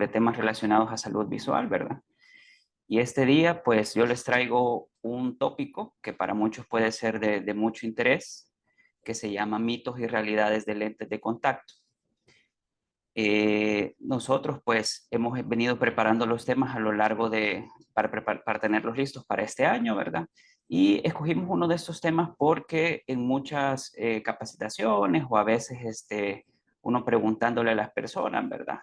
sobre temas relacionados a salud visual, ¿verdad? Y este día, pues yo les traigo un tópico que para muchos puede ser de mucho interés, que se llama mitos y realidades de lentes de contacto. Nosotros pues hemos venido preparando los temas a lo largo para tenerlos listos para este año, ¿verdad? Y escogimos uno de estos temas porque en muchas capacitaciones o a veces uno preguntándole a las personas, ¿verdad?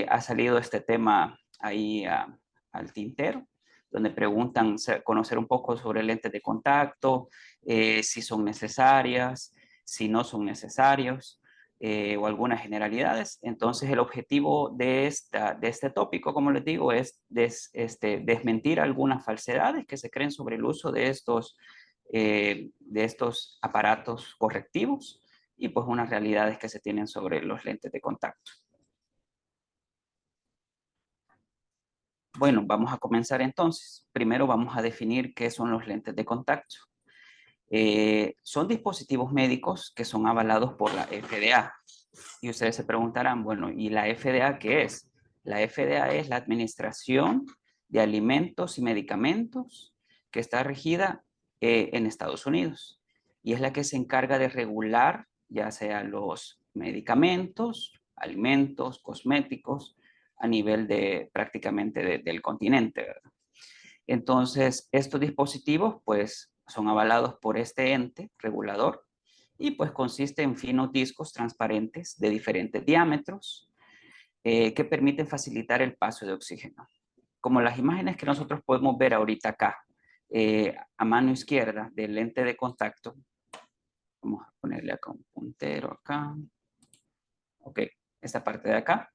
Ha salido este tema ahí al tintero, donde preguntan conocer un poco sobre lentes de contacto, si son necesarias, si no son necesarios o algunas generalidades. Entonces, el objetivo de este tópico, como les digo, es desmentir algunas falsedades que se creen sobre el uso de estos aparatos correctivos y pues unas realidades que se tienen sobre los lentes de contacto. Bueno, vamos a comenzar entonces. Primero vamos a definir qué son los lentes de contacto. Son dispositivos médicos que son avalados por la FDA. Y ustedes se preguntarán, bueno, ¿y la FDA qué es? La FDA es la Administración de Alimentos y Medicamentos que está regida en Estados Unidos. Y es la que se encarga de regular ya sea los medicamentos, alimentos, cosméticos, a nivel de prácticamente del continente, ¿verdad? Entonces, estos dispositivos pues son avalados por este ente regulador y pues consiste en finos discos transparentes de diferentes diámetros que permiten facilitar el paso de oxígeno. Como las imágenes que nosotros podemos ver ahorita acá, a mano izquierda del lente de contacto, vamos a ponerle acá un puntero acá, ok, esta parte de acá.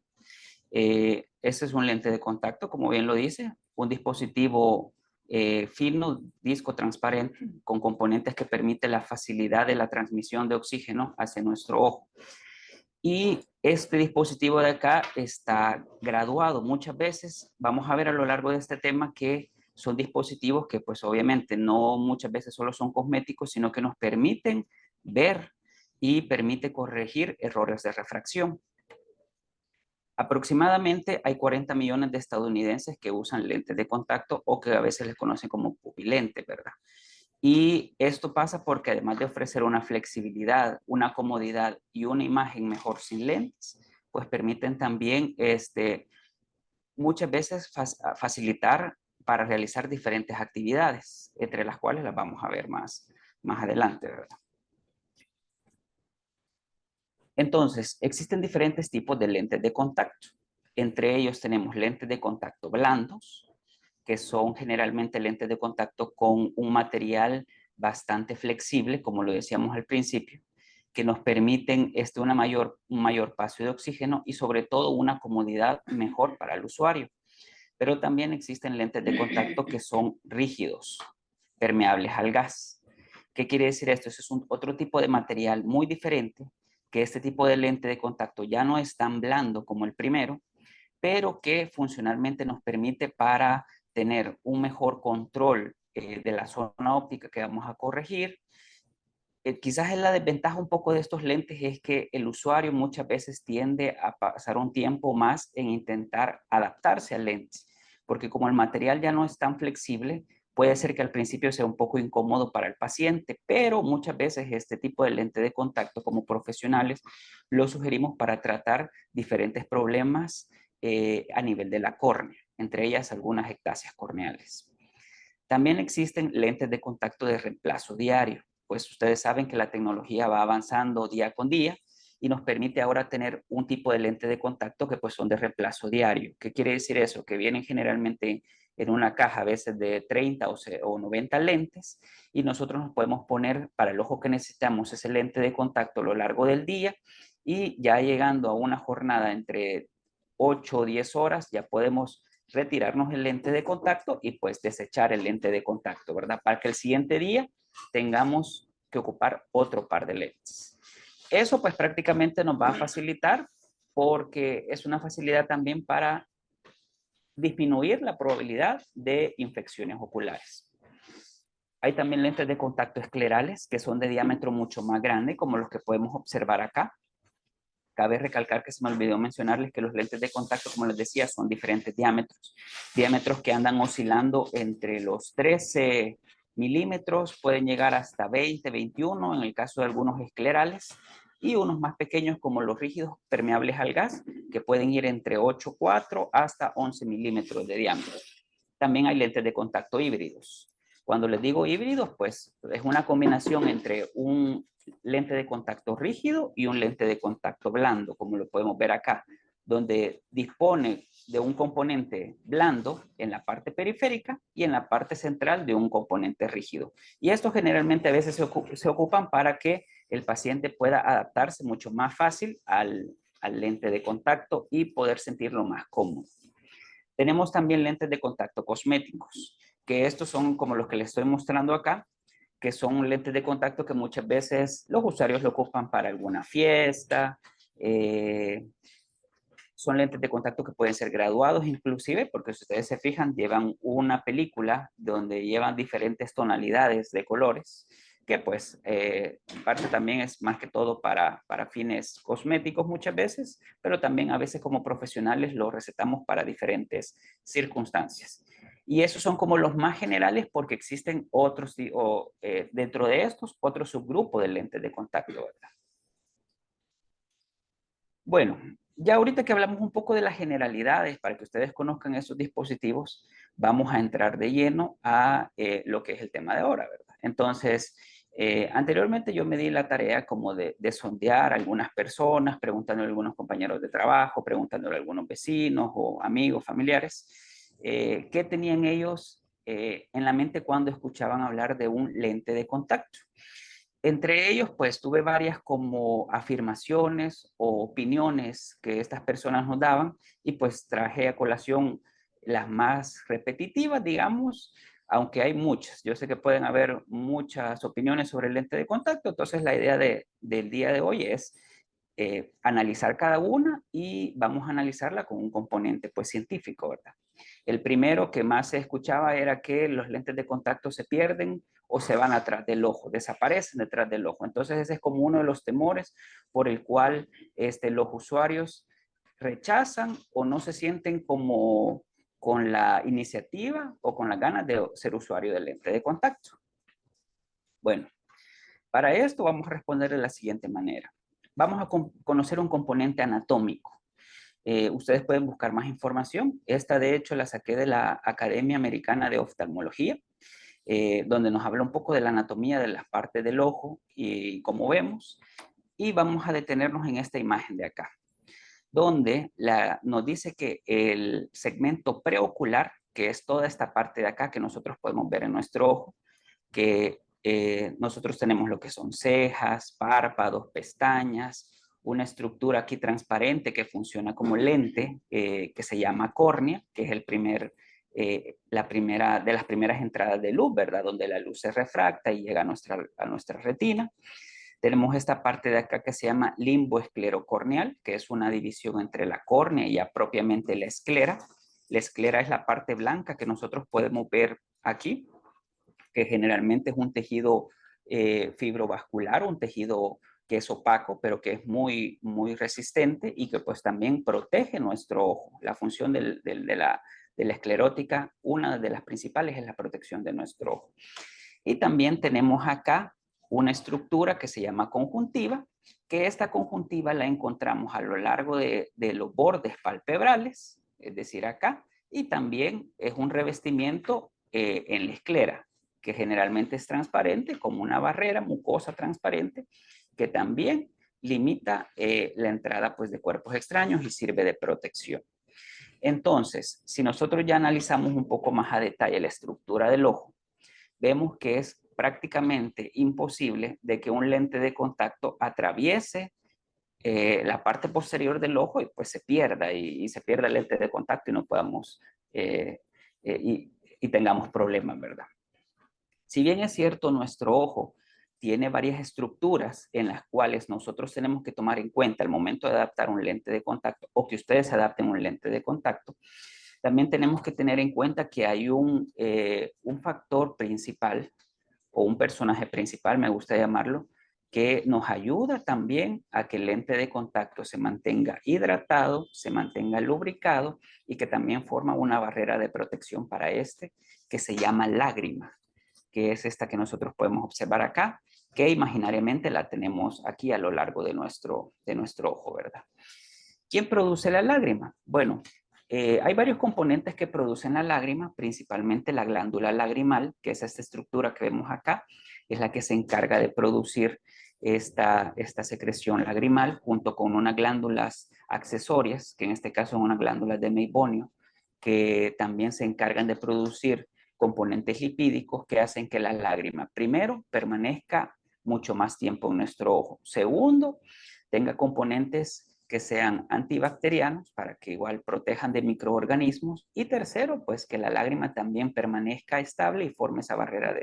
Este es un lente de contacto, como bien lo dice, un dispositivo fino, disco transparente, con componentes que permiten la facilidad de la transmisión de oxígeno hacia nuestro ojo. Y este dispositivo de acá está graduado. Muchas veces vamos a ver a lo largo de este tema que son dispositivos que pues obviamente no muchas veces solo son cosméticos, sino que nos permiten ver y permite corregir errores de refracción. Aproximadamente hay 40 millones de estadounidenses que usan lentes de contacto o que a veces les conocen como pupilentes, ¿verdad? Y esto pasa porque además de ofrecer una flexibilidad, una comodidad y una imagen mejor sin lentes, pues permiten también muchas veces facilitar para realizar diferentes actividades, entre las cuales las vamos a ver más adelante, ¿verdad? Entonces, existen diferentes tipos de lentes de contacto. Entre ellos tenemos lentes de contacto blandos, que son generalmente lentes de contacto con un material bastante flexible, como lo decíamos al principio, que nos permiten un mayor paso de oxígeno y sobre todo una comodidad mejor para el usuario. Pero también existen lentes de contacto que son rígidos, permeables al gas. ¿Qué quiere decir esto? Ese es otro tipo de material muy diferente, que este tipo de lente de contacto ya no es tan blando como el primero, pero que funcionalmente nos permite para tener un mejor control de la zona óptica que vamos a corregir. Quizás la desventaja un poco de estos lentes es que el usuario muchas veces tiende a pasar un tiempo más en intentar adaptarse al lente, porque como el material ya no es tan flexible, puede ser que al principio sea un poco incómodo para el paciente, pero muchas veces este tipo de lente de contacto como profesionales lo sugerimos para tratar diferentes problemas a nivel de la córnea, entre ellas algunas ectasias corneales. También existen lentes de contacto de reemplazo diario, pues ustedes saben que la tecnología va avanzando día con día y nos permite ahora tener un tipo de lente de contacto que pues son de reemplazo diario. ¿Qué quiere decir eso? Que vienen generalmente en una caja a veces de 30 o 90 lentes y nosotros nos podemos poner para el ojo que necesitamos ese lente de contacto a lo largo del día y ya llegando a una jornada entre 8 o 10 horas ya podemos retirarnos el lente de contacto y pues desechar el lente de contacto, ¿verdad? Para que el siguiente día tengamos que ocupar otro par de lentes. Eso pues prácticamente nos va a facilitar porque es una facilidad también para disminuir la probabilidad de infecciones oculares. Hay también lentes de contacto esclerales que son de diámetro mucho más grande, como los que podemos observar acá. Cabe recalcar que se me olvidó mencionarles que los lentes de contacto, como les decía, son diferentes diámetros. Diámetros que andan oscilando entre los 13 milímetros, pueden llegar hasta 20, 21 en el caso de algunos esclerales, y unos más pequeños como los rígidos permeables al gas, que pueden ir entre 8,4 hasta 11 milímetros de diámetro. También hay lentes de contacto híbridos. Cuando les digo híbridos, pues es una combinación entre un lente de contacto rígido y un lente de contacto blando, como lo podemos ver acá, donde dispone de un componente blando en la parte periférica y en la parte central de un componente rígido. Y estos generalmente a veces se ocupan para que el paciente pueda adaptarse mucho más fácil al lente de contacto y poder sentirlo más cómodo. Tenemos también lentes de contacto cosméticos, que estos son como los que les estoy mostrando acá, que son lentes de contacto que muchas veces los usuarios lo ocupan para alguna fiesta. Son lentes de contacto que pueden ser graduados inclusive, porque si ustedes se fijan, llevan una película donde llevan diferentes tonalidades de colores, que pues en parte también es más que todo para fines cosméticos muchas veces, pero también a veces como profesionales lo recetamos para diferentes circunstancias. Y esos son como los más generales porque existen otros, dentro de estos, otro subgrupo de lentes de contacto, ¿verdad? Bueno, ya ahorita que hablamos un poco de las generalidades para que ustedes conozcan esos dispositivos, vamos a entrar de lleno a lo que es el tema de ahora, ¿verdad? Entonces, anteriormente yo me di la tarea como de sondear a algunas personas, preguntándole a algunos compañeros de trabajo, preguntándole a algunos vecinos o amigos, familiares, qué tenían ellos en la mente cuando escuchaban hablar de un lente de contacto. Entre ellos, pues tuve varias como afirmaciones o opiniones que estas personas nos daban y pues traje a colación las más repetitivas, digamos, aunque hay muchas. Yo sé que pueden haber muchas opiniones sobre el lente de contacto, entonces la idea del día de hoy es analizar cada una y vamos a analizarla con un componente pues científico, ¿verdad? El primero que más se escuchaba era que los lentes de contacto se pierden o se van atrás del ojo, desaparecen detrás del ojo. Entonces ese es como uno de los temores por el cual los usuarios rechazan o no se sienten como con la iniciativa o con las ganas de ser usuario del lente de contacto. Bueno, para esto vamos a responder de la siguiente manera. Vamos a conocer un componente anatómico. Ustedes pueden buscar más información. Esta, de hecho, la saqué de la Academia Americana de Oftalmología, donde nos habla un poco de la anatomía de las partes del ojo y cómo vemos. Y vamos a detenernos en esta imagen de acá, donde nos dice que el segmento preocular, que es toda esta parte de acá que nosotros podemos ver en nuestro ojo, que nosotros tenemos lo que son cejas, párpados, pestañas, una estructura aquí transparente que funciona como lente, que se llama córnea, que es la primera de las primeras entradas de luz, ¿verdad? Donde la luz se refracta y llega a nuestra retina. Tenemos esta parte de acá que se llama limbo esclerocorneal, que es una división entre la córnea y ya propiamente la esclera. La esclera es la parte blanca que nosotros podemos ver aquí, que generalmente es un tejido fibrovascular, un tejido que es opaco, pero que es muy, muy resistente y que pues también protege nuestro ojo. La función de la esclerótica, una de las principales es la protección de nuestro ojo. Y también tenemos acá una estructura que se llama conjuntiva, que esta conjuntiva la encontramos a lo largo de los bordes palpebrales, es decir, acá, y también es un revestimiento en la esclera, que generalmente es transparente, como una barrera mucosa transparente, que también limita la entrada pues, de cuerpos extraños y sirve de protección. Entonces, si nosotros ya analizamos un poco más a detalle la estructura del ojo, vemos que es prácticamente imposible de que un lente de contacto atraviese la parte posterior del ojo y pues se pierda y se pierda el lente de contacto y no podamos y tengamos problemas, ¿verdad? Si bien es cierto, nuestro ojo tiene varias estructuras en las cuales nosotros tenemos que tomar en cuenta al momento de adaptar un lente de contacto o que ustedes adapten un lente de contacto, también tenemos que tener en cuenta que hay un factor principal o un personaje principal, me gusta llamarlo, que nos ayuda también a que el lente de contacto se mantenga hidratado, se mantenga lubricado y que también forma una barrera de protección para este que se llama lágrima, que es esta que nosotros podemos observar acá, que imaginariamente la tenemos aquí a lo largo de nuestro ojo, ¿verdad? ¿Quién produce la lágrima? Bueno, hay varios componentes que producen la lágrima, principalmente la glándula lagrimal, que es esta estructura que vemos acá, es la que se encarga de producir esta secreción lagrimal junto con unas glándulas accesorias, que en este caso son unas glándulas de Meibonio, que también se encargan de producir componentes lipídicos que hacen que la lágrima, primero, permanezca mucho más tiempo en nuestro ojo. Segundo, tenga componentes que sean antibacterianos para que igual protejan de microorganismos. Y tercero, pues que la lágrima también permanezca estable y forme esa barrera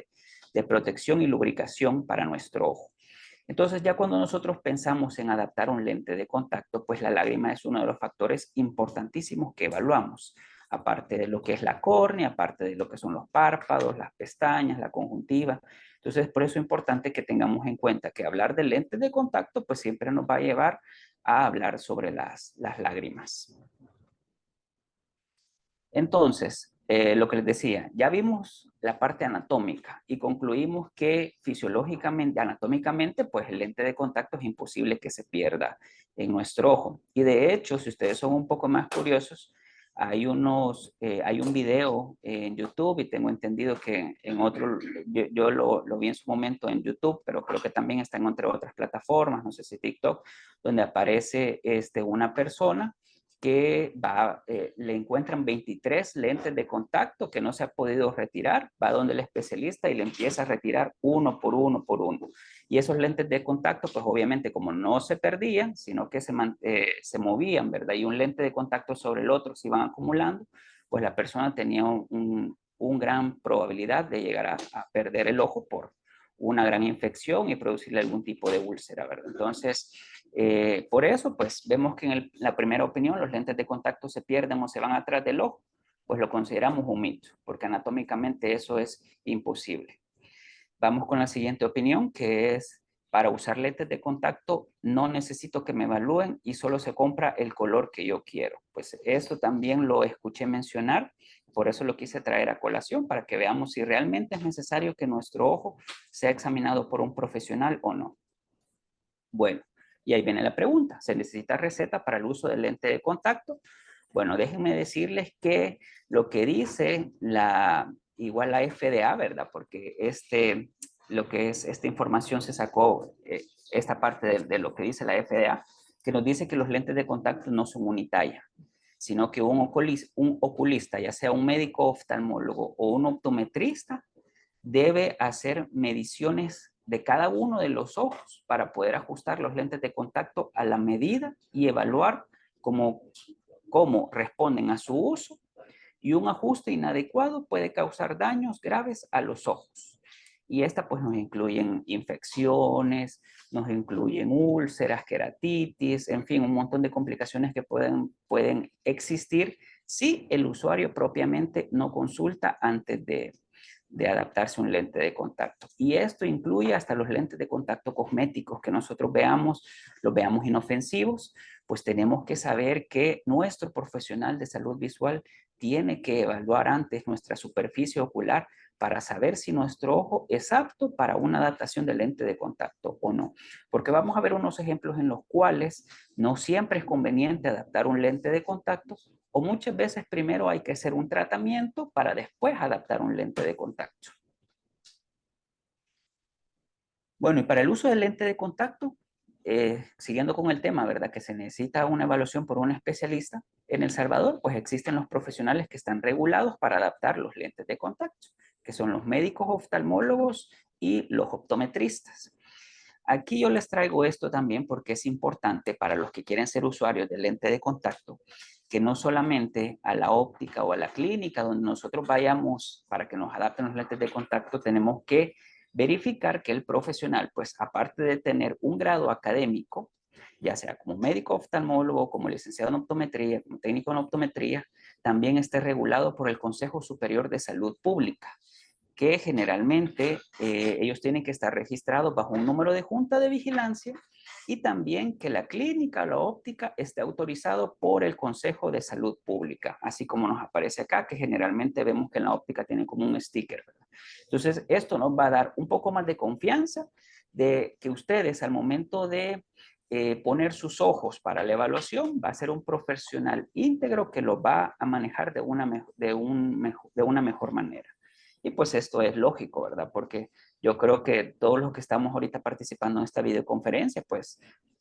de protección y lubricación para nuestro ojo. Entonces, ya cuando nosotros pensamos en adaptar un lente de contacto, pues la lágrima es uno de los factores importantísimos que evaluamos, aparte de lo que es la córnea, aparte de lo que son los párpados, las pestañas, la conjuntiva. Entonces, por eso es importante que tengamos en cuenta que hablar de lentes de contacto, pues siempre nos va a llevar a hablar sobre las lágrimas. Entonces, lo que les decía, ya vimos la parte anatómica y concluimos que fisiológicamente, anatómicamente, pues el lente de contacto es imposible que se pierda en nuestro ojo. Y de hecho, si ustedes son un poco más curiosos, hay un video en YouTube y tengo entendido que en otro, yo lo vi en su momento en YouTube, pero creo que también está en entre otras plataformas, no sé si TikTok, donde aparece una persona que le encuentran 23 lentes de contacto que no se ha podido retirar, va donde el especialista y le empieza a retirar uno por uno por uno. Y esos lentes de contacto, pues obviamente como no se perdían, sino que se movían, ¿verdad? Y un lente de contacto sobre el otro se iban acumulando, pues la persona tenía un gran probabilidad de llegar a perder el ojo por una gran infección y producirle algún tipo de úlcera, ¿verdad? Entonces, por eso, pues vemos que en la primera opinión los lentes de contacto se pierden o se van atrás del ojo, pues lo consideramos un mito, porque anatómicamente eso es imposible. Vamos con la siguiente opinión, que es, para usar lentes de contacto no necesito que me evalúen y solo se compra el color que yo quiero. Pues eso también lo escuché mencionar, por eso lo quise traer a colación, para que veamos si realmente es necesario que nuestro ojo sea examinado por un profesional o no. Bueno, y ahí viene la pregunta, ¿se necesita receta para el uso del lente de contacto? Bueno, déjenme decirles que lo que dice igual la FDA, ¿verdad? Porque lo que es esta información se sacó, esta parte de lo que dice la FDA, que nos dice que los lentes de contacto no son unitalla, sino que un oculista, ya sea un médico oftalmólogo o un optometrista, debe hacer mediciones de cada uno de los ojos para poder ajustar los lentes de contacto a la medida y evaluar cómo responden a su uso, y un ajuste inadecuado puede causar daños graves a los ojos. Y esta pues nos incluyen infecciones, nos incluyen úlceras, queratitis, en fin, un montón de complicaciones que pueden existir si el usuario propiamente no consulta antes de adaptarse a un lente de contacto. Y esto incluye hasta los lentes de contacto cosméticos que nosotros los veamos inofensivos, pues tenemos que saber que nuestro profesional de salud visual tiene que evaluar antes nuestra superficie ocular para saber si nuestro ojo es apto para una adaptación de lente de contacto o no. Porque vamos a ver unos ejemplos en los cuales no siempre es conveniente adaptar un lente de contacto, o muchas veces primero hay que hacer un tratamiento para después adaptar un lente de contacto. Bueno, y para el uso del lente de contacto, siguiendo con el tema, ¿verdad? Que se necesita una evaluación por un especialista. En El Salvador, pues existen los profesionales que están regulados para adaptar los lentes de contacto, que son los médicos oftalmólogos y los optometristas. Aquí yo les traigo esto también porque es importante para los que quieren ser usuarios de lente de contacto, que no solamente a la óptica o a la clínica donde nosotros vayamos para que nos adapten los lentes de contacto, tenemos que verificar que el profesional, pues aparte de tener un grado académico, ya sea como médico oftalmólogo, como licenciado en optometría, como técnico en optometría, también esté regulado por el Consejo Superior de Salud Pública. que generalmente ellos tienen que estar registrados bajo un número de junta de vigilancia y también que la clínica, la óptica, esté autorizado por el Consejo de Salud Pública, así como nos aparece acá, que generalmente vemos que en la óptica tiene como un sticker, ¿verdad? Entonces, esto nos va a dar un poco más de confianza de que ustedes al momento de poner sus ojos para la evaluación, va a ser un profesional íntegro que lo va a manejar de una mejor manera. Y pues esto es lógico, ¿verdad? Porque yo creo que todos los que estamos ahorita participando en esta videoconferencia, pues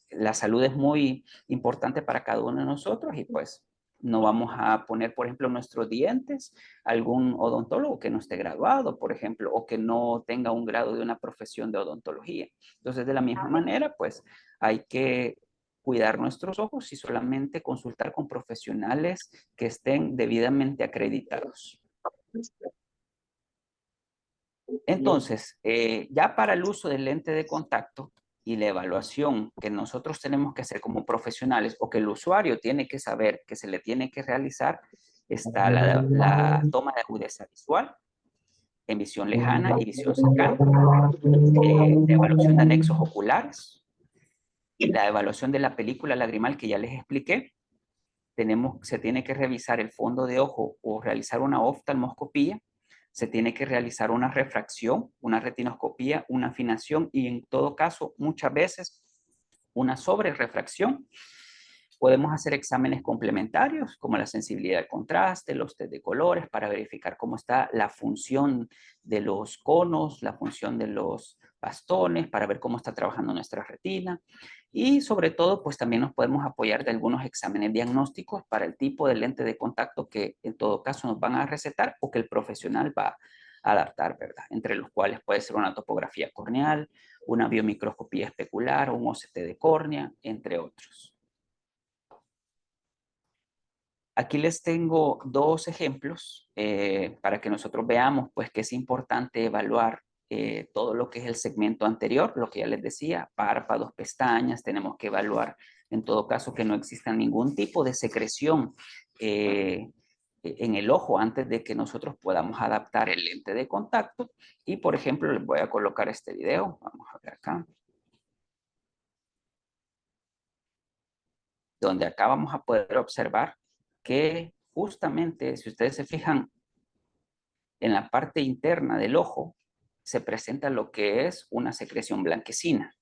la salud es muy importante para cada uno de nosotros y pues no vamos a poner, por ejemplo, nuestros dientes a algún odontólogo que no esté graduado, por ejemplo, o que no tenga un grado de una profesión de odontología. Entonces, de la misma manera, pues hay que cuidar nuestros ojos y solamente consultar con profesionales que estén debidamente acreditados. Entonces, ya para el uso del lente de contacto y la evaluación que nosotros tenemos que hacer como profesionales o que el usuario tiene que saber que se le tiene que realizar, está la toma de agudeza visual en visión lejana y visión cercana, la evaluación de anexos oculares, la evaluación de la película lagrimal que ya les expliqué. Se tiene que revisar el fondo de ojo o realizar una oftalmoscopía, se tiene que realizar una refracción, una retinoscopía, una afinación y en todo caso, muchas veces, una sobrerefracción. Podemos hacer exámenes complementarios como la sensibilidad de contraste, los test de colores para verificar cómo está la función de los conos, la función de los bastones, para ver cómo está trabajando nuestra retina. Y sobre todo, pues también nos podemos apoyar de algunos exámenes diagnósticos para el tipo de lente de contacto que en todo caso nos van a recetar o que el profesional va a adaptar, ¿verdad? Entre los cuales puede ser una topografía corneal, una biomicroscopía especular, un OCT de córnea, entre otros. Aquí les tengo dos ejemplos para que nosotros veamos pues que es importante evaluar todo lo que es el segmento anterior, lo que ya les decía, párpados, pestañas, tenemos que evaluar en todo caso que no exista ningún tipo de secreción en el ojo antes de que nosotros podamos adaptar el lente de contacto. Y por ejemplo, les voy a colocar este video, vamos a ver acá, donde acá vamos a poder observar que justamente, si ustedes se fijan, en la parte interna del ojo se presenta lo que es una secreción blanquecina.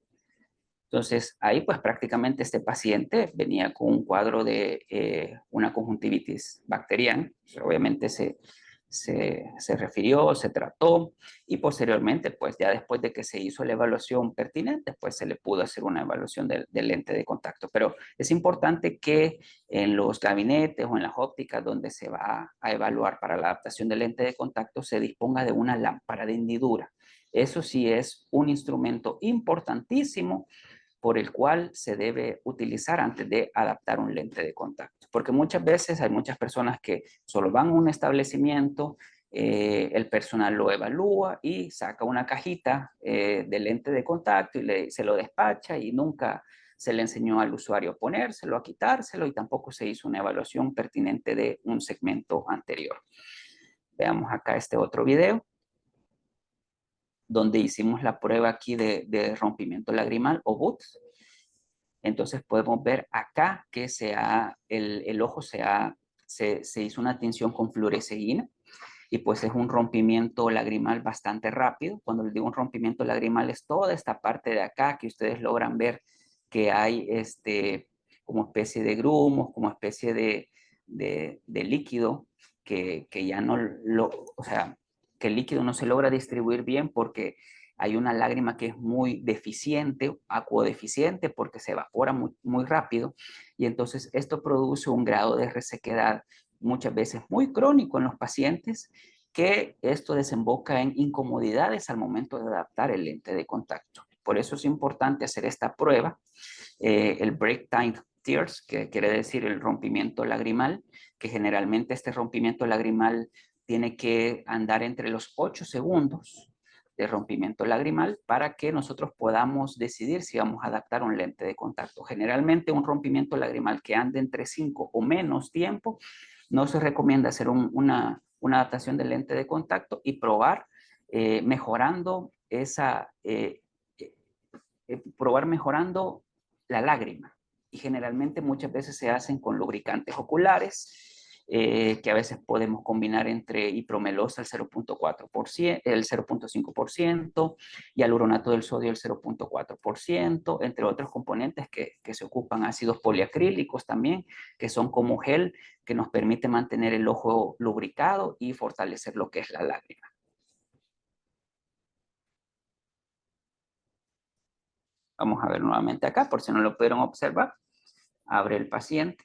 Entonces, ahí pues prácticamente este paciente venía con un cuadro de una conjuntivitis bacteriana. Obviamente se refirió, se trató y posteriormente, pues ya después de que se hizo la evaluación pertinente, pues se le pudo hacer una evaluación del lente de contacto. Pero es importante que en los gabinetes o en las ópticas donde se va a evaluar para la adaptación del lente de contacto se disponga de una lámpara de hendidura. Eso sí es un instrumento importantísimo por el cual se debe utilizar antes de adaptar un lente de contacto. Porque muchas veces hay muchas personas que solo van a un establecimiento, el personal lo evalúa y saca una cajita de lente de contacto y se lo despacha y nunca se le enseñó al usuario a ponérselo, a quitárselo y tampoco se hizo una evaluación pertinente de un segmento anterior. Veamos acá este otro video donde hicimos la prueba aquí de rompimiento lagrimal o BUTS. Entonces podemos ver acá que el ojo se hizo una tinción con fluoresceína y pues es un rompimiento lagrimal bastante rápido. Cuando les digo un rompimiento lagrimal es toda esta parte de acá que ustedes logran ver que hay como especie de grumos, como especie de líquido que ya no o sea, que el líquido no se logra distribuir bien porque hay una lágrima que es muy deficiente, acuodeficiente, porque se evapora muy, muy rápido y entonces esto produce un grado de resequedad muchas veces muy crónico en los pacientes, que esto desemboca en incomodidades al momento de adaptar el lente de contacto. Por eso es importante hacer esta prueba, el break time tears, que quiere decir el rompimiento lagrimal, que generalmente este rompimiento lagrimal tiene que andar entre los 8 segundos de rompimiento lagrimal para que nosotros podamos decidir si vamos a adaptar un lente de contacto. Generalmente un rompimiento lagrimal que ande entre 5 o menos tiempo, no se recomienda hacer una adaptación del lente de contacto y probar mejorando probar mejorando la lágrima. Y generalmente muchas veces se hacen con lubricantes oculares, que a veces podemos combinar entre ipromelosa el 0.4%, el 0.5% y aluronato del sodio el 0.4%, entre otros componentes que se ocupan, ácidos poliacrílicos también, que son como gel, que nos permite mantener el ojo lubricado y fortalecer lo que es la lágrima. Vamos a ver nuevamente acá, por si no lo pudieron observar. Abre el paciente,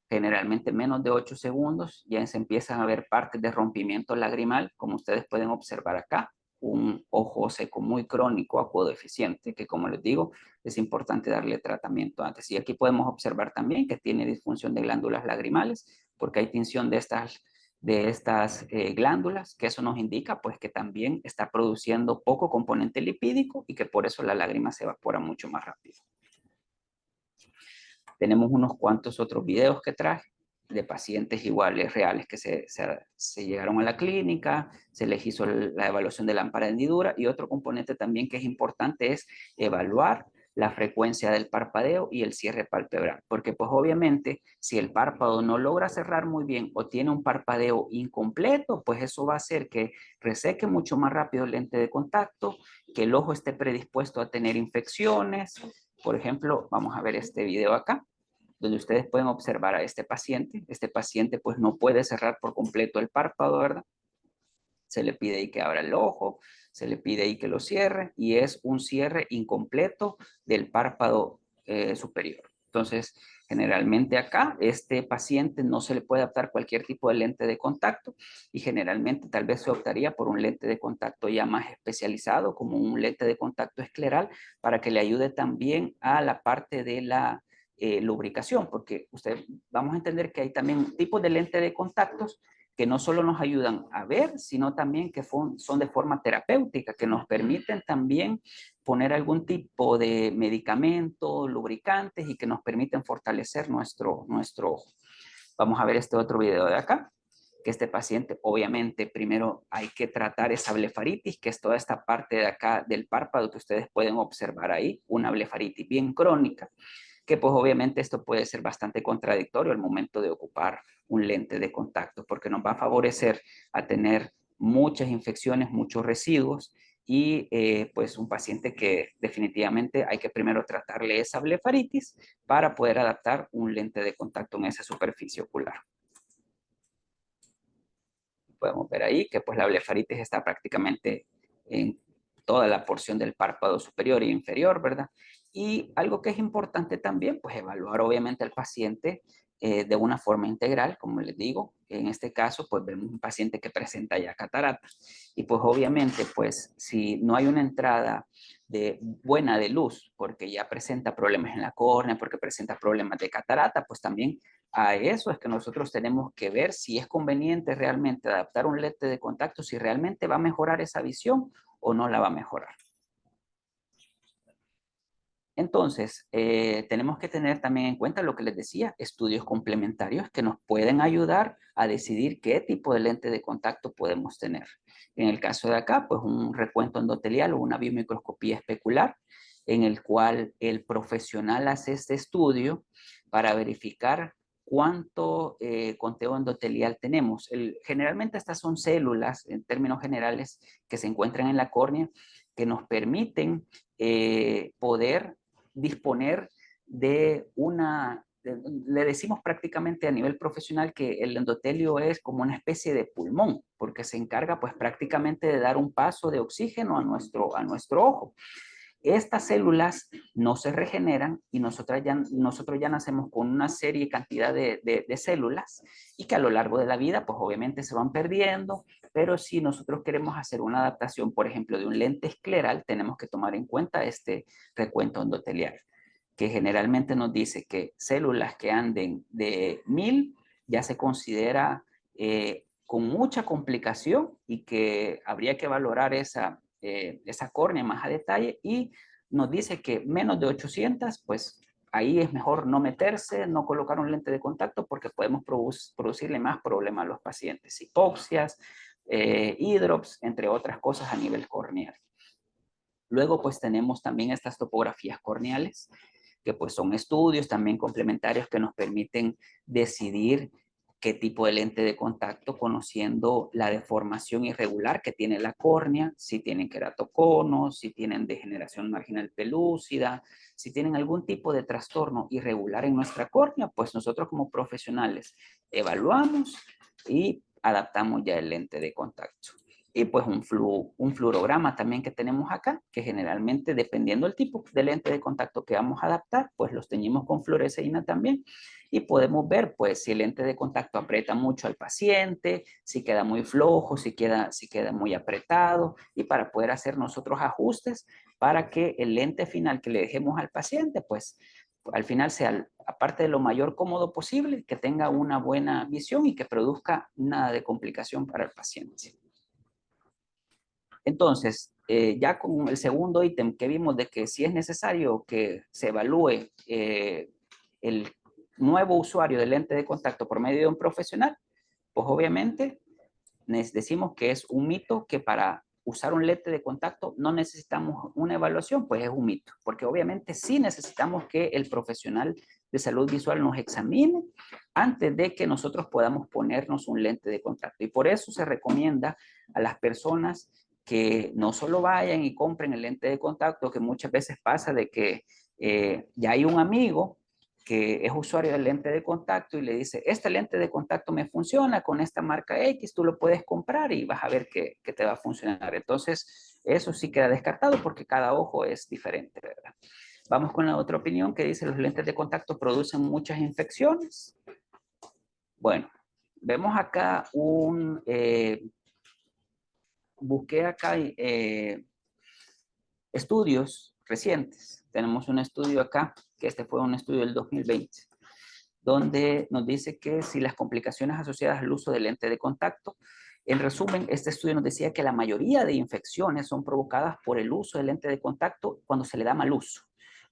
generalmente menos de 8 segundos, ya se empiezan a ver partes de rompimiento lagrimal, como ustedes pueden observar acá, un ojo seco muy crónico, acuodeficiente, que como les digo, es importante darle tratamiento antes. Y aquí podemos observar también que tiene disfunción de glándulas lagrimales, porque hay tinción de estas glándulas, que eso nos indica pues que también está produciendo poco componente lipídico y que por eso la lágrima se evapora mucho más rápido. Tenemos unos cuantos otros videos que traje de pacientes iguales reales que se llegaron a la clínica, se les hizo la evaluación de lámpara de hendidura, y otro componente también que es importante es evaluar la frecuencia del parpadeo y el cierre palpebral, porque pues obviamente si el párpado no logra cerrar muy bien o tiene un parpadeo incompleto, pues eso va a hacer que reseque mucho más rápido el lente de contacto, que el ojo esté predispuesto a tener infecciones. Por ejemplo, vamos a ver este video acá, donde ustedes pueden observar a este paciente. Este paciente pues no puede cerrar por completo el párpado, ¿verdad? Se le pide ahí que abra el ojo, se le pide ahí que lo cierre, y es un cierre incompleto del párpado superior. Entonces, generalmente acá, este paciente no se le puede adaptar cualquier tipo de lente de contacto, y generalmente tal vez se optaría por un lente de contacto ya más especializado, como un lente de contacto escleral, para que le ayude también a la parte de la lubricación, porque vamos a entender que hay también tipos de lente de contactos que no solo nos ayudan a ver, sino también que son de forma terapéutica, que nos permiten también poner algún tipo de medicamento, lubricantes, y que nos permiten fortalecer nuestro ojo. Vamos a ver este otro video de acá, que este paciente, obviamente, primero hay que tratar esa blefaritis, que es toda esta parte de acá del párpado que ustedes pueden observar ahí, una blefaritis bien crónica, que pues obviamente esto puede ser bastante contradictorio al momento de ocupar un lente de contacto, porque nos va a favorecer a tener muchas infecciones, muchos residuos, y pues un paciente que definitivamente hay que primero tratarle esa blefaritis para poder adaptar un lente de contacto en esa superficie ocular. Podemos ver ahí que pues la blefaritis está prácticamente en toda la porción del párpado superior e inferior, ¿verdad? Y algo que es importante también, pues evaluar obviamente al paciente de una forma integral, como les digo. En este caso, pues vemos un paciente que presenta ya catarata. Y pues obviamente, pues si no hay una entrada buena de luz, porque ya presenta problemas en la córnea, porque presenta problemas de catarata, pues también a eso es que nosotros tenemos que ver si es conveniente realmente adaptar un lente de contacto, si realmente va a mejorar esa visión o no la va a mejorar. Entonces, tenemos que tener también en cuenta lo que les decía, estudios complementarios que nos pueden ayudar a decidir qué tipo de lente de contacto podemos tener. En el caso de acá, pues un recuento endotelial o una biomicroscopía especular, en el cual el profesional hace este estudio para verificar cuánto conteo endotelial tenemos. Generalmente estas son células, en términos generales, que se encuentran en la córnea, que nos permiten poder disponer de le decimos prácticamente a nivel profesional que el endotelio es como una especie de pulmón, porque se encarga pues prácticamente de dar un paso de oxígeno a nuestro ojo. Estas células no se regeneran y nosotros ya nacemos con una serie y cantidad de células, y que a lo largo de la vida pues obviamente se van perdiendo, pero si nosotros queremos hacer una adaptación, por ejemplo, de un lente escleral, tenemos que tomar en cuenta este recuento endotelial, que generalmente nos dice que células que anden de 1000 ya se considera con mucha complicación, y que habría que valorar esa córnea más a detalle, y nos dice que menos de 800, pues ahí es mejor no meterse, no colocar un lente de contacto, porque podemos producirle más problemas a los pacientes, hipoxias, eye drops, entre otras cosas a nivel corneal. Luego, pues tenemos también estas topografías corneales, que pues son estudios también complementarios que nos permiten decidir qué tipo de lente de contacto, conociendo la deformación irregular que tiene la córnea, si tienen queratoconos, si tienen degeneración marginal pelúcida, si tienen algún tipo de trastorno irregular en nuestra córnea, pues nosotros como profesionales evaluamos y adaptamos ya el lente de contacto. Y pues un fluorograma también que tenemos acá, que generalmente dependiendo del tipo de lente de contacto que vamos a adaptar, pues los teñimos con fluoresceína también y podemos ver pues si el lente de contacto aprieta mucho al paciente, si queda muy flojo, si queda muy apretado y para poder hacer nosotros ajustes para que el lente final que le dejemos al paciente pues al final sea, aparte de lo mayor cómodo posible, que tenga una buena visión y que produzca nada de complicación para el paciente. Entonces, ya con el segundo ítem que vimos de que si es necesario que se evalúe el nuevo usuario del lente de contacto por medio de un profesional, pues obviamente decimos que es un mito que para usar un lente de contacto no necesitamos una evaluación, pues es un mito, porque obviamente sí necesitamos que el profesional de salud visual nos examine antes de que nosotros podamos ponernos un lente de contacto. Y por eso se recomienda a las personas que no solo vayan y compren el lente de contacto, que muchas veces pasa de que ya hay un amigo que es usuario del lente de contacto y le dice, este lente de contacto me funciona con esta marca X, tú lo puedes comprar y vas a ver que te va a funcionar. Entonces, eso sí queda descartado porque cada ojo es diferente, ¿verdad? Vamos con la otra opinión que dice, los lentes de contacto producen muchas infecciones. Bueno, vemos acá busqué acá estudios recientes. Tenemos un estudio acá, que este fue un estudio del 2020, donde nos dice que si las complicaciones asociadas al uso de lente de contacto, en resumen, este estudio nos decía que la mayoría de infecciones son provocadas por el uso de lente de contacto cuando se le da mal uso,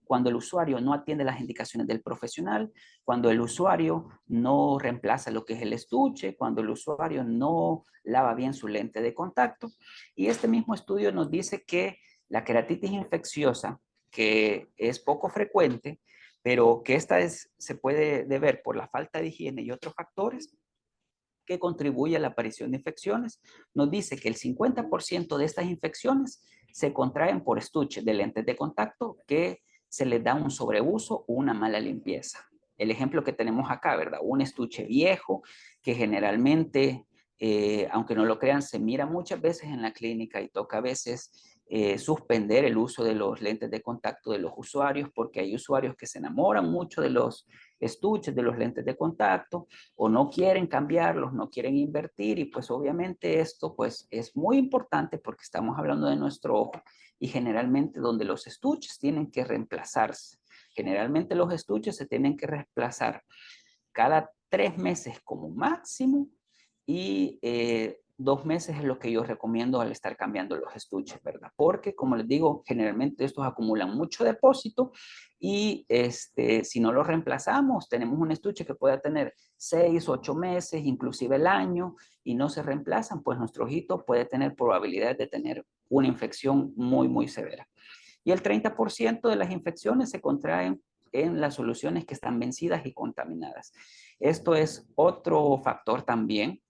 cuando el usuario no atiende las indicaciones del profesional, cuando el usuario no reemplaza lo que es el estuche, cuando el usuario no lava bien su lente de contacto. Y este mismo estudio nos dice que la queratitis infecciosa, que es poco frecuente, pero que se puede deber por la falta de higiene y otros factores que contribuye a la aparición de infecciones. Nos dice que el 50% de estas infecciones se contraen por estuches de lentes de contacto que se les da un sobreuso o una mala limpieza. El ejemplo que tenemos acá, ¿verdad? Un estuche viejo que generalmente, aunque no lo crean, se mira muchas veces en la clínica y toca a veces suspender el uso de los lentes de contacto de los usuarios porque hay usuarios que se enamoran mucho de los estuches, de los lentes de contacto o no quieren cambiarlos, no quieren invertir y pues obviamente esto pues es muy importante porque estamos hablando de nuestro ojo y generalmente donde los estuches tienen que reemplazarse. Generalmente los estuches se tienen que reemplazar cada 3 meses como máximo y 2 meses es lo que yo recomiendo al estar cambiando los estuches, ¿verdad? Porque, como les digo, generalmente estos acumulan mucho depósito y si no los reemplazamos, tenemos un estuche que pueda tener 6, 8 meses, inclusive el año, y no se reemplazan, pues nuestro ojito puede tener probabilidades de tener una infección muy, muy severa. Y el 30% de las infecciones se contraen en las soluciones que están vencidas y contaminadas. Esto es otro factor también.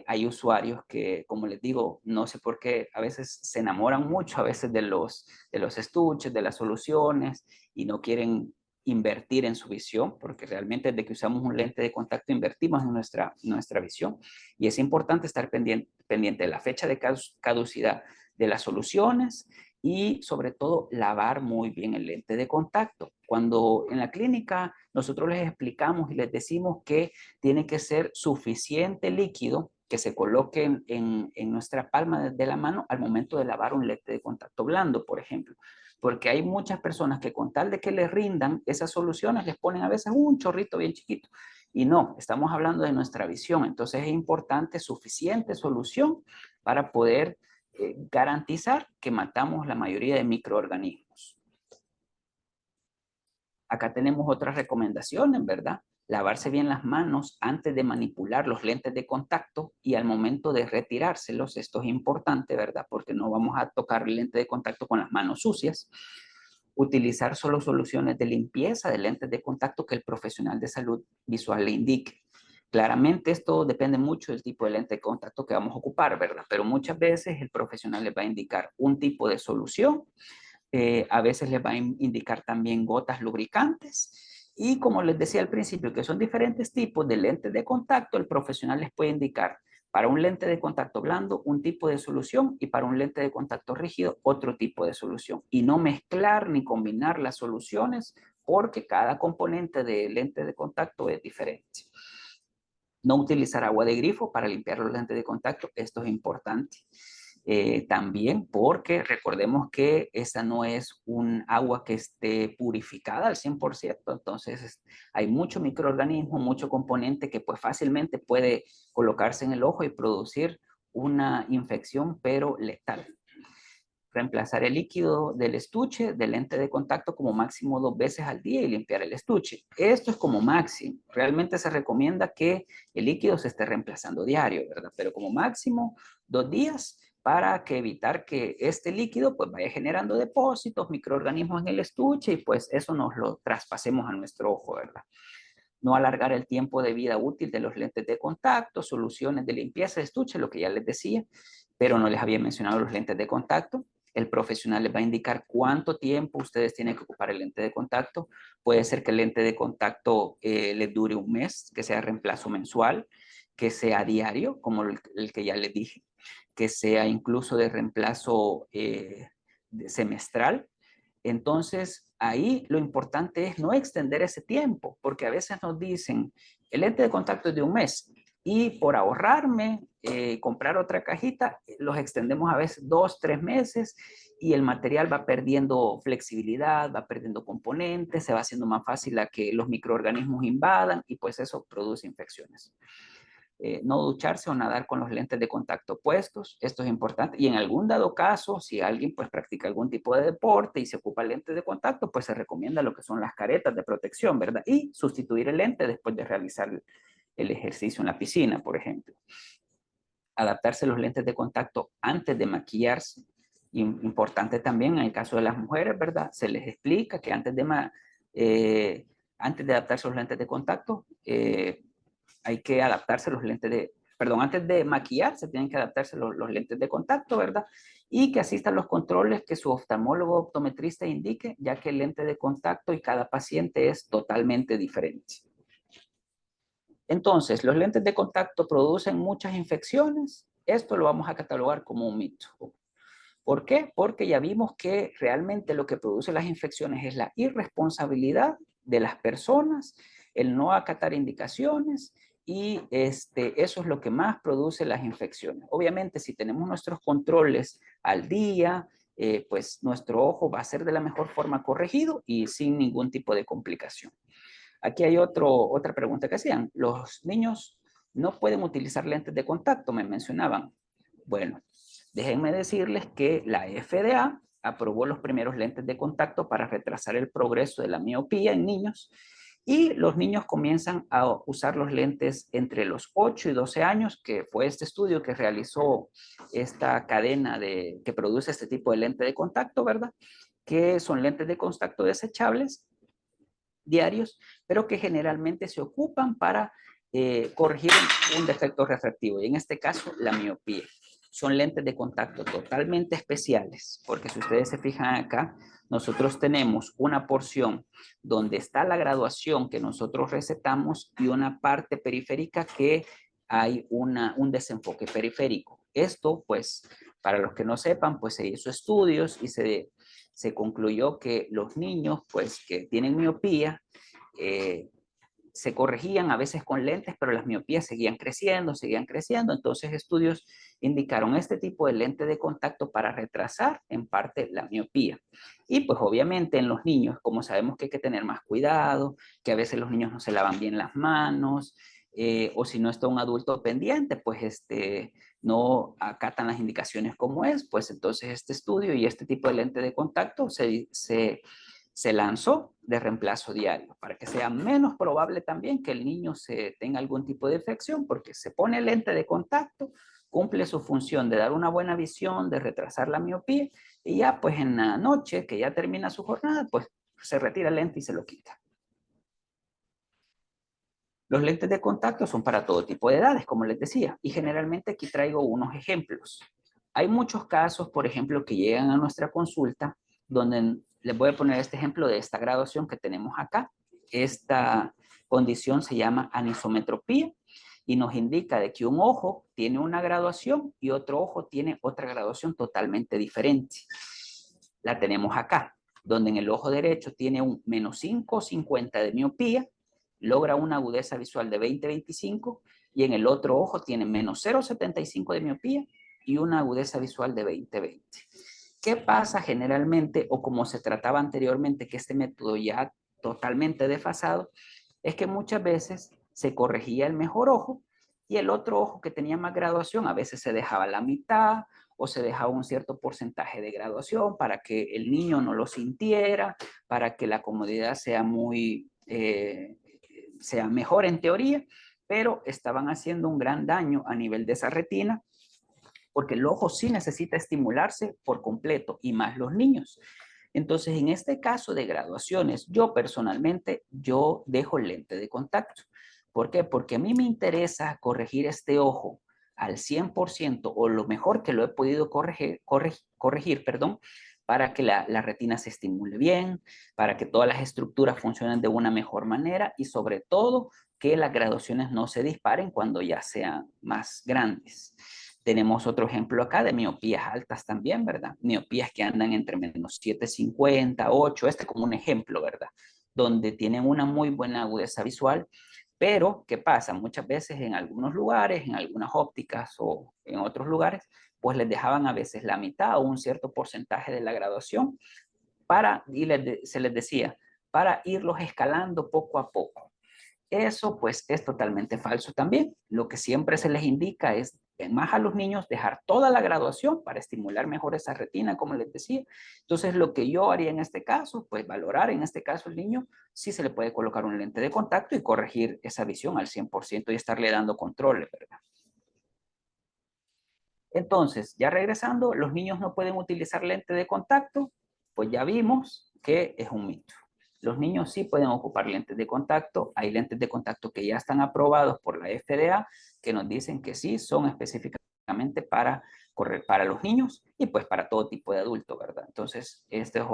Hay usuarios que, como les digo, no sé por qué, a veces se enamoran mucho a veces de los estuches, de las soluciones y no quieren invertir en su visión, porque realmente desde que usamos un lente de contacto invertimos en nuestra visión. Y es importante estar pendiente de la fecha de caducidad de las soluciones y sobre todo lavar muy bien el lente de contacto. Cuando en la clínica nosotros les explicamos y les decimos que tiene que ser suficiente líquido que se coloque en nuestra palma de la mano al momento de lavar un lente de contacto blando, por ejemplo. Porque hay muchas personas que con tal de que les rindan esas soluciones les ponen a veces un chorrito bien chiquito. Y no, estamos hablando de nuestra visión. Entonces es importante suficiente solución para poder garantizar que matamos la mayoría de microorganismos. Acá tenemos otras recomendaciones, ¿verdad? lavarse bien las manos antes de manipular los lentes de contacto y al momento de retirárselos. Esto es importante, ¿verdad? Porque no vamos a tocar el lente de contacto con las manos sucias. Utilizar solo soluciones de limpieza de lentes de contacto que el profesional de salud visual le indique. Claramente esto depende mucho del tipo de lente de contacto que vamos a ocupar, ¿verdad? Pero muchas veces el profesional les va a indicar un tipo de solución, a veces les va a indicar también gotas lubricantes y como les decía al principio que son diferentes tipos de lentes de contacto, el profesional les puede indicar para un lente de contacto blando un tipo de solución y para un lente de contacto rígido otro tipo de solución y no mezclar ni combinar las soluciones porque cada componente de lente de contacto es diferente. No utilizar agua de grifo para limpiar los lentes de contacto, esto es importante. También porque recordemos que esa no es un agua que esté purificada al 100%, entonces hay mucho microorganismo, mucho componente que pues fácilmente puede colocarse en el ojo y producir una infección pero letal. Reemplazar el líquido del estuche del lente de contacto como máximo 2 veces al día y limpiar el estuche. Esto es como máximo. Realmente se recomienda que el líquido se esté reemplazando diario, ¿verdad? Pero como máximo 2 días para que evitar que este líquido pues vaya generando depósitos, microorganismos en el estuche y pues eso nos lo traspasemos a nuestro ojo, ¿verdad? No alargar el tiempo de vida útil de los lentes de contacto, soluciones de limpieza de estuche, lo que ya les decía, pero no les había mencionado los lentes de contacto. El profesional les va a indicar cuánto tiempo ustedes tienen que ocupar el lente de contacto. Puede ser que el lente de contacto les dure un mes, que sea reemplazo mensual, que sea diario, como el que ya les dije, que sea incluso de reemplazo semestral. Entonces, ahí lo importante es no extender ese tiempo, porque a veces nos dicen, el lente de contacto es de un mes y por ahorrarme, comprar otra cajita, los extendemos a veces 2, 3 meses y el material va perdiendo flexibilidad, va perdiendo componentes, se va haciendo más fácil a que los microorganismos invadan y pues eso produce infecciones. No ducharse o nadar con los lentes de contacto puestos, esto es importante. Y en algún dado caso, si alguien pues practica algún tipo de deporte y se ocupa lentes de contacto, pues se recomienda lo que son las caretas de protección, ¿verdad? Y sustituir el lente después de realizar el ejercicio en la piscina, por ejemplo. Adaptarse los lentes de contacto antes de maquillarse. Importante también en el caso de las mujeres, ¿verdad? Se les explica que antes de adaptarse los lentes de contacto, hay que adaptarse los lentes de, perdón, antes de maquillarse tienen que adaptarse los lentes de contacto, ¿verdad? Y que asistan los controles que su oftalmólogo optometrista indique, ya que el lente de contacto y cada paciente es totalmente diferente. Entonces, los lentes de contacto producen muchas infecciones. Esto lo vamos a catalogar como un mito. ¿Por qué? Porque ya vimos que realmente lo que produce las infecciones es la irresponsabilidad de las personas, el no acatar indicaciones y eso es lo que más produce las infecciones. Obviamente, si tenemos nuestros controles al día, pues nuestro ojo va a ser de la mejor forma corregido y sin ningún tipo de complicación. Aquí hay otra pregunta que hacían. Los niños no pueden utilizar lentes de contacto, me mencionaban. Bueno, déjenme decirles que la FDA aprobó los primeros lentes de contacto para retrasar el progreso de la miopía en niños y los niños comienzan a usar los lentes entre los 8 y 12 años, que fue este estudio que realizó esta cadena que produce este tipo de lente de contacto, ¿verdad? Que son lentes de contacto desechables diarios, pero que generalmente se ocupan para corregir un defecto refractivo y en este caso la miopía. Son lentes de contacto totalmente especiales, porque si ustedes se fijan acá, nosotros tenemos una porción donde está la graduación que nosotros recetamos y una parte periférica que hay un desenfoque periférico. Esto, pues, para los que no sepan, pues se hizo estudios y se concluyó que los niños, pues, que tienen miopía, se corregían a veces con lentes, pero las miopías seguían creciendo. Entonces estudios indicaron este tipo de lente de contacto para retrasar en parte la miopía. Y pues obviamente en los niños, como sabemos que hay que tener más cuidado, que a veces los niños no se lavan bien las manos, o si no está un adulto pendiente, pues no acatan las indicaciones como es, pues entonces este estudio y este tipo de lente de contacto se se lanzó de reemplazo diario para que sea menos probable también que el niño se tenga algún tipo de infección, porque se pone lente de contacto, cumple su función de dar una buena visión, de retrasar la miopía, y ya pues en la noche que ya termina su jornada, pues se retira el lente y se lo quita. Los lentes de contacto son para todo tipo de edades, como les decía, y generalmente aquí traigo unos ejemplos. Hay muchos casos, por ejemplo, que llegan a nuestra consulta, donde les voy a poner este ejemplo de esta graduación que tenemos acá. Esta condición se llama anisometropía y nos indica de que un ojo tiene una graduación y otro ojo tiene otra graduación totalmente diferente. La tenemos acá, donde en el ojo derecho tiene un menos 5,50 de miopía, logra una agudeza visual de 20-25, y en el otro ojo tiene menos 0,75 de miopía y una agudeza visual de 20-20. ¿Qué pasa generalmente, o como se trataba anteriormente, que este método ya totalmente desfasado, es que muchas veces se corregía el mejor ojo y el otro ojo que tenía más graduación a veces se dejaba la mitad o se dejaba un cierto porcentaje de graduación para que el niño no lo sintiera, para que la comodidad sea sea mejor en teoría, pero estaban haciendo un gran daño a nivel de esa retina, porque el ojo sí necesita estimularse por completo, y más los niños. Entonces, en este caso de graduaciones, yo personalmente, yo dejo el lente de contacto. ¿Por qué? Porque a mí me interesa corregir este ojo al 100% o lo mejor que lo he podido corregir, para que la retina se estimule bien, para que todas las estructuras funcionen de una mejor manera y sobre todo que las graduaciones no se disparen cuando ya sean más grandes. Tenemos otro ejemplo acá de miopías altas también, ¿verdad? Miopías que andan entre menos 7,50, 8, este como un ejemplo, ¿verdad? Donde tienen una muy buena agudeza visual, pero ¿qué pasa? Muchas veces en algunos lugares, en algunas ópticas o en otros lugares, pues les dejaban a veces la mitad o un cierto porcentaje de la graduación se les decía, para irlos escalando poco a poco. Eso pues es totalmente falso también. Lo que siempre se les indica es, más a los niños, dejar toda la graduación para estimular mejor esa retina, como les decía. Entonces lo que yo haría en este caso, pues valorar en este caso el niño, si se le puede colocar un lente de contacto y corregir esa visión al 100% y estarle dando controles, ¿verdad? Entonces, ya regresando, los niños no pueden utilizar lente de contacto, pues ya vimos que es un mito. Los niños sí pueden ocupar lentes de contacto. Hay lentes de contacto que ya están aprobados por la FDA, que nos dicen que sí, son específicamente para correr para los niños y pues para todo tipo de adulto, ¿verdad? Entonces, esta es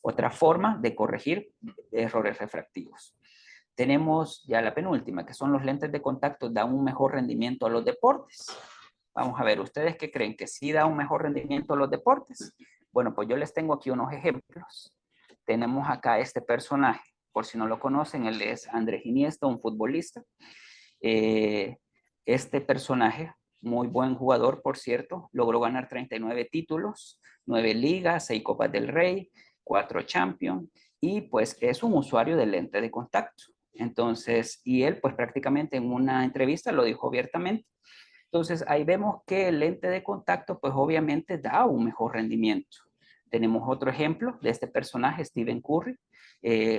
otra forma de corregir errores refractivos. Tenemos ya la penúltima, que son los lentes de contacto, dan un mejor rendimiento a los deportes. Vamos a ver, ¿ustedes qué creen? ¿Que sí da un mejor rendimiento a los deportes? Bueno, pues yo les tengo aquí unos ejemplos. Tenemos acá este personaje, por si no lo conocen, él es Andrés Iniesta, un futbolista. Eh, este personaje, muy buen jugador, por cierto, logró ganar 39 títulos, 9 ligas, 6 Copas del Rey, 4 Champions, y pues es un usuario de lente de contacto. Entonces, y él pues prácticamente en una entrevista lo dijo abiertamente. Entonces, ahí vemos que el lente de contacto, pues obviamente da un mejor rendimiento. Tenemos otro ejemplo de este personaje, Stephen Curry,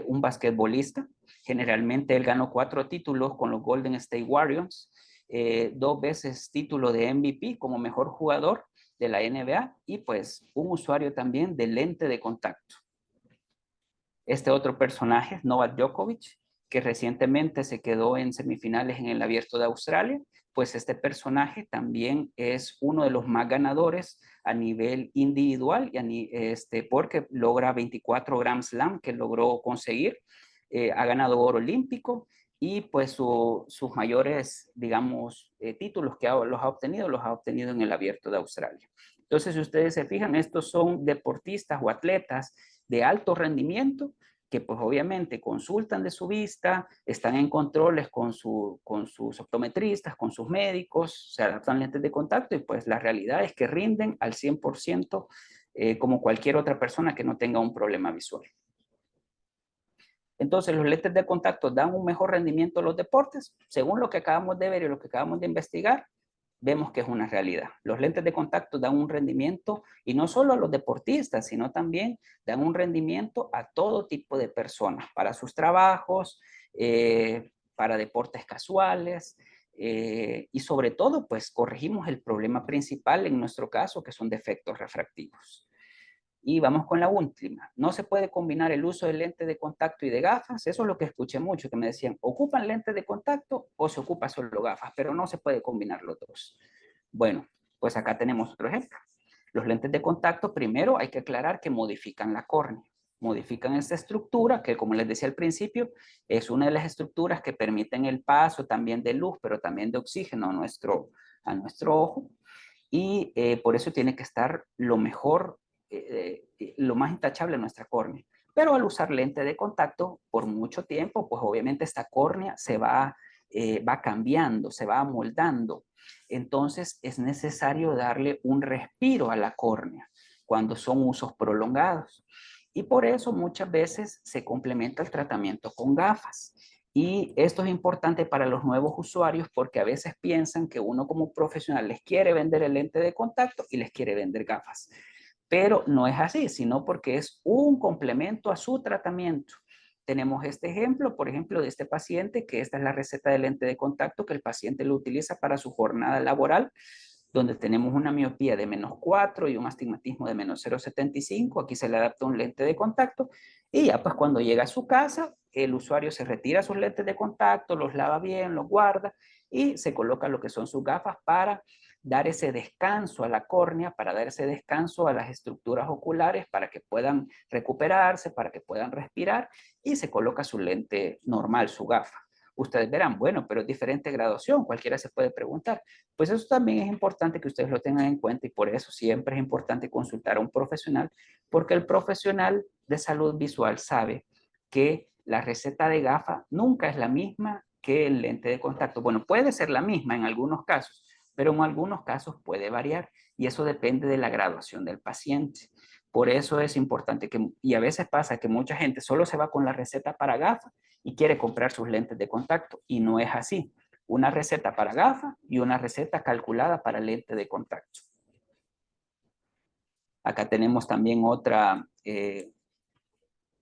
un basquetbolista. Generalmente él ganó 4 títulos con los Golden State Warriors, 2 veces título de MVP como mejor jugador de la NBA y pues un usuario también de lente de contacto. Este otro personaje, Novak Djokovic, que recientemente se quedó en semifinales en el Abierto de Australia, pues este personaje también es uno de los más ganadores a nivel individual, porque logra 24 Grand Slam que logró conseguir, ha ganado oro olímpico y pues sus mayores, digamos, títulos que los ha obtenido en el Abierto de Australia. Entonces, si ustedes se fijan, estos son deportistas o atletas de alto rendimiento que pues obviamente consultan de su vista, están en controles con sus optometristas, con sus médicos, se adaptan lentes de contacto y pues la realidad es que rinden al 100% como cualquier otra persona que no tenga un problema visual. Entonces, los lentes de contacto dan un mejor rendimiento a los deportes, según lo que acabamos de ver y lo que acabamos de investigar. vemos que es una realidad. Los lentes de contacto dan un rendimiento, y no solo a los deportistas, sino también dan un rendimiento a todo tipo de personas, para sus trabajos, para deportes casuales, y sobre todo, pues corregimos el problema principal en nuestro caso, que son defectos refractivos. Y vamos con la última. No se puede combinar el uso de lentes de contacto y de gafas. Eso es lo que escuché mucho, que me decían, ¿ocupan lentes de contacto o se ocupa solo gafas? Pero no se puede combinar los dos. Bueno, pues acá tenemos otro ejemplo. Los lentes de contacto, primero hay que aclarar que modifican la córnea. Modifican esta estructura, que como les decía al principio, es una de las estructuras que permiten el paso también de luz, pero también de oxígeno a nuestro ojo. Y por eso tiene que estar lo mejor, lo más intachable en nuestra córnea. Pero al usar lente de contacto por mucho tiempo, pues obviamente esta córnea va cambiando, se va amoldando. Entonces es necesario darle un respiro a la córnea cuando son usos prolongados. Y por eso muchas veces se complementa el tratamiento con gafas. Y esto es importante para los nuevos usuarios porque a veces piensan que uno como profesional les quiere vender el lente de contacto y les quiere vender gafas. Pero no es así, sino porque es un complemento a su tratamiento. Tenemos este ejemplo, por ejemplo, de este paciente, que esta es la receta de lente de contacto que el paciente lo utiliza para su jornada laboral, donde tenemos una miopía de -4 y un astigmatismo de -0,75. Aquí se le adapta un lente de contacto y ya pues cuando llega a su casa, el usuario se retira sus lentes de contacto, los lava bien, los guarda y se coloca lo que son sus gafas para dar ese descanso a la córnea, para dar ese descanso a las estructuras oculares, para que puedan recuperarse, para que puedan respirar, y se coloca su lente normal, su gafa. Ustedes verán, bueno, pero es diferente graduación, cualquiera se puede preguntar. Pues eso también es importante que ustedes lo tengan en cuenta y por eso siempre es importante consultar a un profesional, porque el profesional de salud visual sabe que la receta de gafa nunca es la misma que el lente de contacto. Bueno, puede ser la misma en algunos casos, pero en algunos casos puede variar y eso depende de la graduación del paciente. Por eso es importante que, y a veces pasa que mucha gente solo se va con la receta para gafas y quiere comprar sus lentes de contacto y no es así. Una receta para gafas y una receta calculada para lente de contacto. Acá tenemos también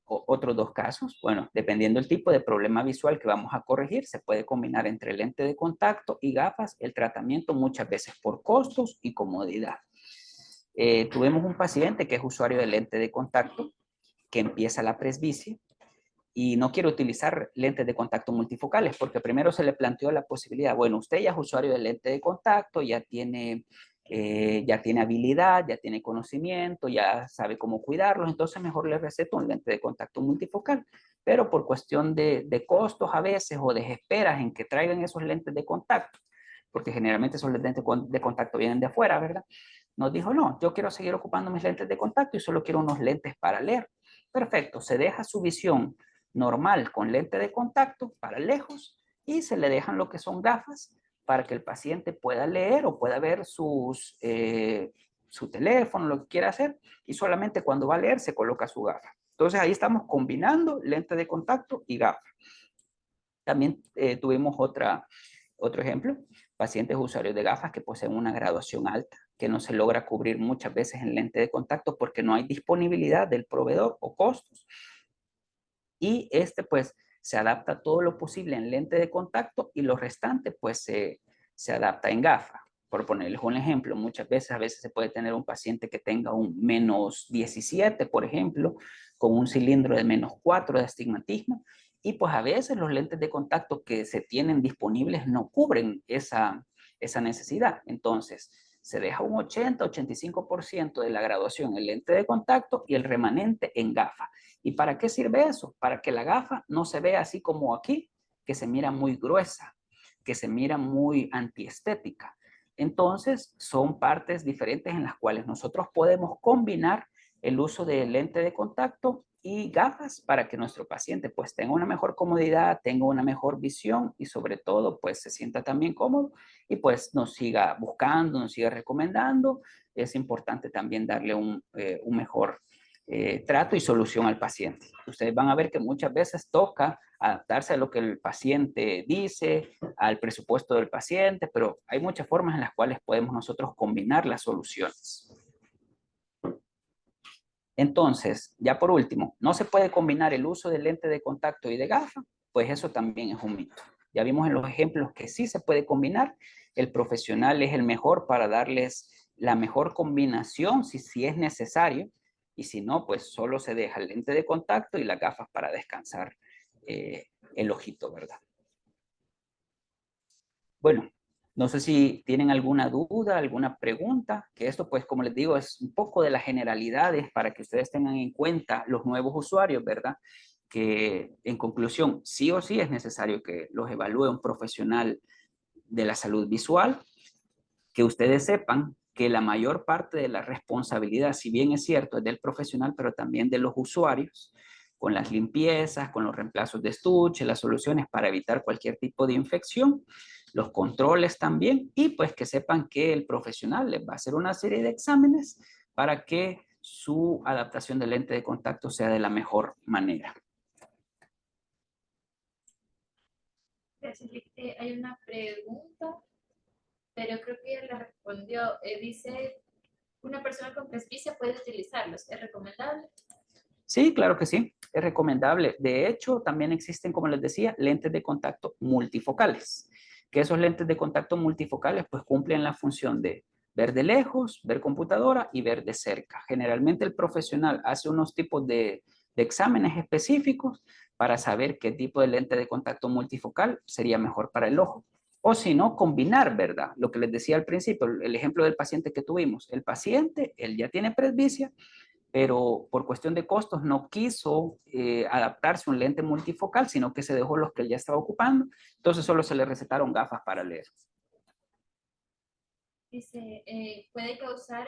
otros dos casos. Bueno, dependiendo del tipo de problema visual que vamos a corregir, se puede combinar entre lente de contacto y gafas el tratamiento muchas veces por costos y comodidad. Tuvimos un paciente que es usuario de lente de contacto, que empieza la presbicia y no quiere utilizar lentes de contacto multifocales porque primero se le planteó la posibilidad, bueno, usted ya es usuario de lente de contacto, ya tiene habilidad, ya tiene conocimiento, ya sabe cómo cuidarlos, entonces mejor le receto un lente de contacto multifocal. Pero por cuestión de costos a veces o de esperas en que traigan esos lentes de contacto, porque generalmente esos lentes de contacto vienen de afuera, ¿verdad? Nos dijo, no, yo quiero seguir ocupando mis lentes de contacto y solo quiero unos lentes para leer. Perfecto, se deja su visión normal con lente de contacto para lejos y se le dejan lo que son gafas para que el paciente pueda leer o pueda ver su teléfono, lo que quiera hacer, y solamente cuando va a leer se coloca su gafa. Entonces ahí estamos combinando lente de contacto y gafa. También tuvimos otro ejemplo, pacientes usuarios de gafas que poseen una graduación alta, que no se logra cubrir muchas veces en lente de contacto porque no hay disponibilidad del proveedor o costos. Y pues se adapta todo lo posible en lente de contacto y lo restante pues se adapta en gafa. Por ponerles un ejemplo, muchas veces, a veces se puede tener un paciente que tenga un -17, por ejemplo, con un cilindro de -4 de astigmatismo, y pues a veces los lentes de contacto que se tienen disponibles no cubren esa necesidad. Entonces, se deja un 80-85% de la graduación en lente de contacto y el remanente en gafa. ¿Y para qué sirve eso? Para que la gafa no se vea así como aquí, que se mira muy gruesa, que se mira muy antiestética. Entonces, son partes diferentes en las cuales nosotros podemos combinar el uso de lente de contacto y gafas para que nuestro paciente pues tenga una mejor comodidad, tenga una mejor visión y sobre todo pues se sienta también cómodo y pues nos siga buscando, nos siga recomendando. Es importante también darle un mejor trato y solución al paciente. Ustedes van a ver que muchas veces toca adaptarse a lo que el paciente dice, al presupuesto del paciente, pero hay muchas formas en las cuales podemos nosotros combinar las soluciones. Entonces, ya por último, ¿no se puede combinar el uso de lente de contacto y de gafa? Pues eso también es un mito. Ya vimos en los ejemplos que sí se puede combinar. El profesional es el mejor para darles la mejor combinación si es necesario. Y si no, pues solo se deja el lente de contacto y las gafas para descansar el ojito, ¿verdad? Bueno, no sé si tienen alguna duda, alguna pregunta, que esto pues como les digo es un poco de las generalidades para que ustedes tengan en cuenta los nuevos usuarios, ¿verdad? Que en conclusión, sí o sí es necesario que los evalúe un profesional de la salud visual, que ustedes sepan que la mayor parte de la responsabilidad, si bien es cierto, es del profesional, pero también de los usuarios, con las limpiezas, con los reemplazos de estuche, las soluciones para evitar cualquier tipo de infección, los controles también, y pues que sepan que el profesional les va a hacer una serie de exámenes para que su adaptación del lente de contacto sea de la mejor manera. Gracias, Rick. Hay una pregunta, pero creo que ella la respondió. Dice, ¿una persona con presbicia puede utilizarlos? ¿Es recomendable? Sí, claro que sí, es recomendable. De hecho, también existen, como les decía, lentes de contacto multifocales, que esos lentes de contacto multifocales pues cumplen la función de ver de lejos, ver computadora y ver de cerca. Generalmente el profesional hace unos tipos de exámenes específicos para saber qué tipo de lente de contacto multifocal sería mejor para el ojo. O si no, combinar, ¿verdad? Lo que les decía al principio, el ejemplo del paciente que tuvimos. El paciente, él ya tiene presbicia, pero por cuestión de costos no quiso adaptarse a un lente multifocal, sino que se dejó los que él ya estaba ocupando. Entonces solo se le recetaron gafas para leer. Dice, ¿puede causar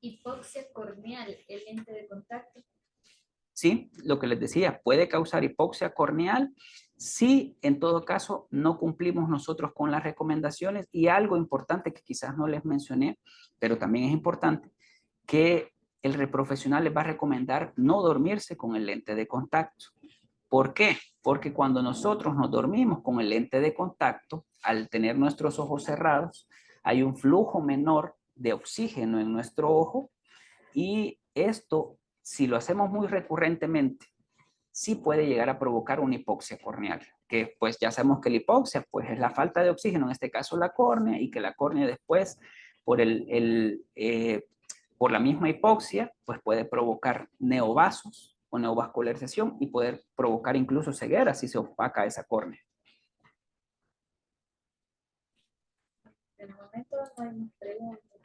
hipoxia corneal el lente de contacto? Sí, lo que les decía, puede causar hipoxia corneal si en todo caso no cumplimos nosotros con las recomendaciones. Y algo importante que quizás no les mencioné, pero también es importante, que el profesional les va a recomendar no dormirse con el lente de contacto. ¿Por qué? Porque cuando nosotros nos dormimos con el lente de contacto, al tener nuestros ojos cerrados, hay un flujo menor de oxígeno en nuestro ojo y esto, si lo hacemos muy recurrentemente, sí puede llegar a provocar una hipoxia corneal, que pues ya sabemos que la hipoxia pues es la falta de oxígeno, en este caso la córnea, y que la córnea después por por la misma hipoxia pues puede provocar neovasos o neovascularización y poder provocar incluso ceguera si se opaca esa córnea. En el momento no hay más preguntas.